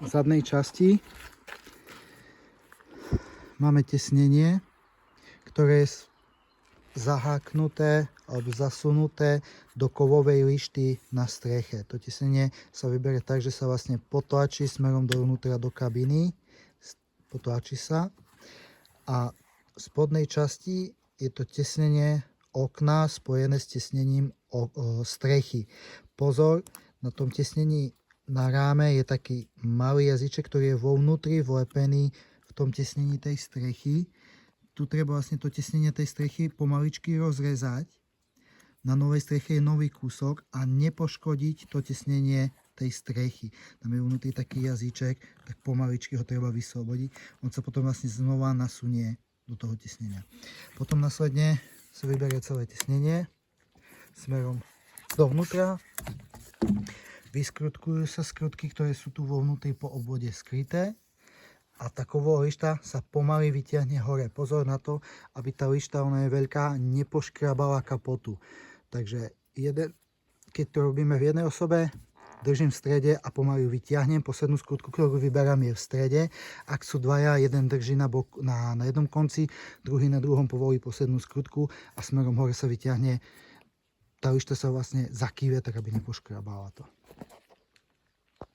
zadnej časti máme tesnenie, ktoré je zaháknuté alebo zasunuté do kovovej lišty na streche. To tesnenie sa vyberie tak, že sa vlastne potlačí smerom dovnútra do kabiny. Potlačí sa. A v spodnej časti je to tesnenie okna spojené s tesnením strechy. Pozor, na tom tesnení na ráme je taký malý jazyček, ktorý je vo vnútri vlepený v tom tesnení tej strechy. Tu treba vlastne to tesnenie tej strechy pomaličky rozrezať. Na novej streche je nový kúsok a nepoškodiť to tesnenie tej strechy. Tam je vnútri taký jazyček, tak pomaličky ho treba vyslobodiť. On sa potom vlastne znova nasunie do toho tesnenia. Potom následne sa vyberie celé tesnenie smerom dovnútra. Vyskrutkujú sa skrutky, ktoré sú tu vo vnútri po obvode skryté. A tá kovová lišta sa pomaly vytiahne hore. Pozor na to, aby tá lišta, ona je veľká, nepoškrabala kapotu. Takže keď to robíme v jednej osobe, držím v strede a pomaly vytiahnem. Poslednú skrutku, ktorú vyberám, je v strede. Ak sú dvaja, jeden drží na jednom konci, druhý na druhom, povolí poslednú skrutku a smerom hore sa vytiahne. Tá lišta sa vlastne zakýve, tak aby nepoškrabala to.